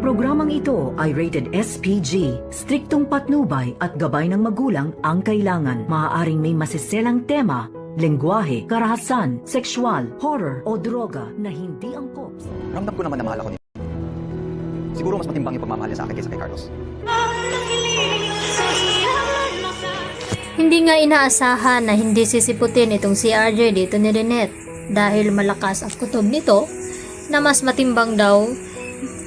Ang programang ito ay rated SPG. Striktong patnubay at gabay ng magulang ang kailangan. Maaaring may masiselang tema, lengguwahe, karahasan, sexual, horror o droga na hindi angkop. Ramdam ko naman na mahal ako niya. Siguro mas matimbang yung pagmamahal niya sa akin kaysa kay Carlos. Hindi nga inaasahan na hindi sisiputin itong si RJ dito ni Lynette dahil malakas ang kutob nito na mas matimbang daw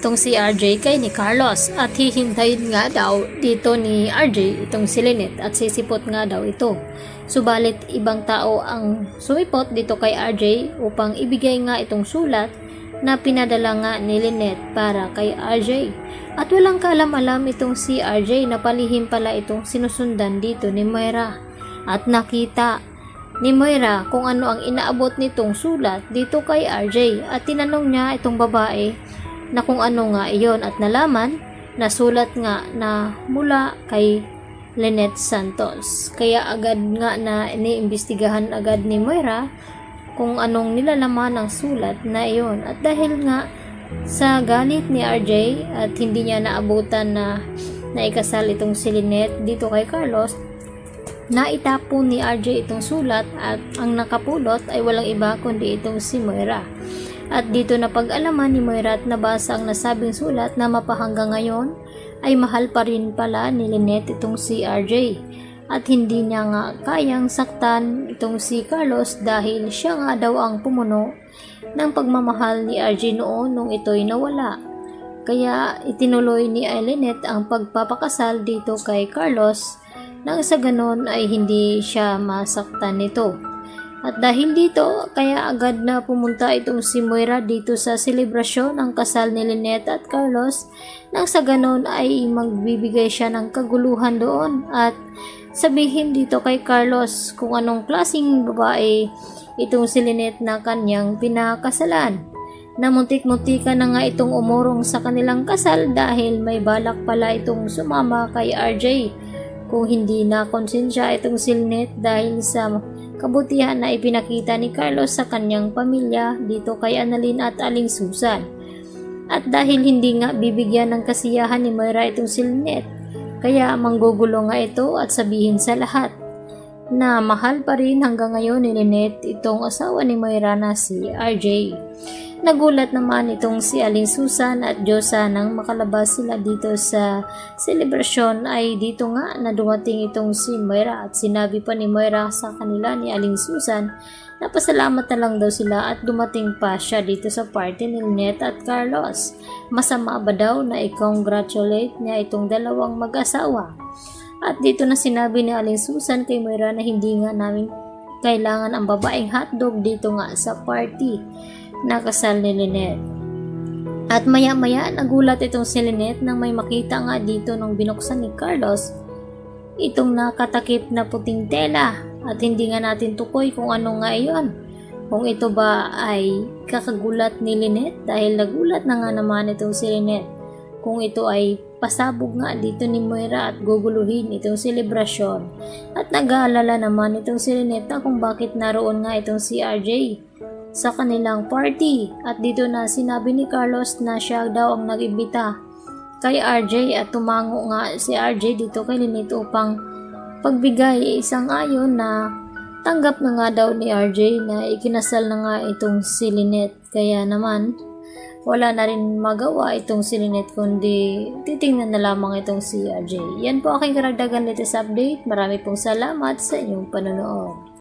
itong si RJ kay ni Carlos at hihintayin nga daw dito ni RJ itong si Lynette at sisipot nga daw ito. Subalit ibang tao ang sumipot dito kay RJ upang ibigay nga itong sulat na pinadala nga ni Lynette para kay RJ. At walang kaalam-alam itong si RJ na palihim pala itong sinusundan dito ni Moira. At nakita ni Moira kung ano ang inaabot nitong sulat dito kay RJ at tinanong niya itong babae na kung ano nga iyon at nalaman na sulat nga na mula kay Lynette Santos. Kaya agad nga na iniimbestigahan agad ni Moira kung anong nilalaman ng sulat na iyon. At dahil nga sa galit ni RJ at hindi niya naabutan na naikasal itong si Lynette dito kay Carlos, naitapon ni RJ itong sulat at ang nakapulot ay walang iba kundi itong si Moira. At dito na pag-alaman ni Moira at nabasa ang nasabing sulat na mapahanggang ngayon ay mahal pa rin pala ni Lynette itong si RJ. At hindi niya nga kayang saktan itong si Carlos dahil siya nga daw ang pumuno ng pagmamahal ni RJ noon nung ito'y nawala. Kaya itinuloy ni Lynette ang pagpapakasal dito kay Carlos nang sa ganon ay hindi siya masaktan nito. At dahil dito, kaya agad na pumunta itong si Moira dito sa selebrasyon ng kasal ni Lynette at Carlos nang sa ganon ay magbibigay siya ng kaguluhan doon at sabihin dito kay Carlos kung anong klaseng babae itong si Lynette na kanyang pinakasalan. Namuntik-muntikan na nga itong umurong sa kanilang kasal dahil may balak pala itong sumama kay RJ kung hindi na konsensya itong si Lynette dahil sa kabutihan na ipinakita ni Carlos sa kanyang pamilya dito kay Annalyn at Aling Susan. At dahil hindi nga bibigyan ng kasiyahan ni Moira itong si Lynette, kaya manggugulo nga ito at sabihin sa lahat na mahal pa rin hanggang ngayon ni Lynette itong asawa ni Moira na si RJ. Nagulat naman itong si Aling Susan at Diyosa nang makalabas sila dito sa selebrasyon ay dito nga na dumating itong si Moira at sinabi pa ni Moira sa kanila ni Aling Susan na pasalamat na lang daw sila at dumating pa siya dito sa party ni Lynette at Carlos. Masama ba daw na i-congratulate niya itong dalawang mag-asawa? At dito na sinabi ni Aling Susan kay Moira na hindi nga namin kailangan ang babaeng hotdog dito nga sa party na kasal ni Lynette. At maya-maya nagulat itong si Lynette nang may makita nga dito nung binuksan ni Carlos itong nakatakip na puting tela at hindi nga natin tukoy kung ano nga iyon. Kung ito ba ay kakagulat ni Lynette dahil nagulat na nga naman itong si Lynette. Kung ito ay pasabog nga dito ni Moira at guguluhin itong selebrasyon. At nag-aalala naman itong si Lynette na kung bakit naroon nga itong si RJ sa kanilang party. At dito na sinabi ni Carlos na siya daw ang nag-imbita kay RJ at tumango nga si RJ dito kay Lynette upang pagbigay isang ayon na tanggap na nga daw ni RJ na ikinasal na nga itong si Lynette. Kaya naman wala na rin magawa itong si Lynette kundi titingnan na lamang itong si RJ. Yan po aking karagdagan latest update. Marami pong salamat sa inyong panonood.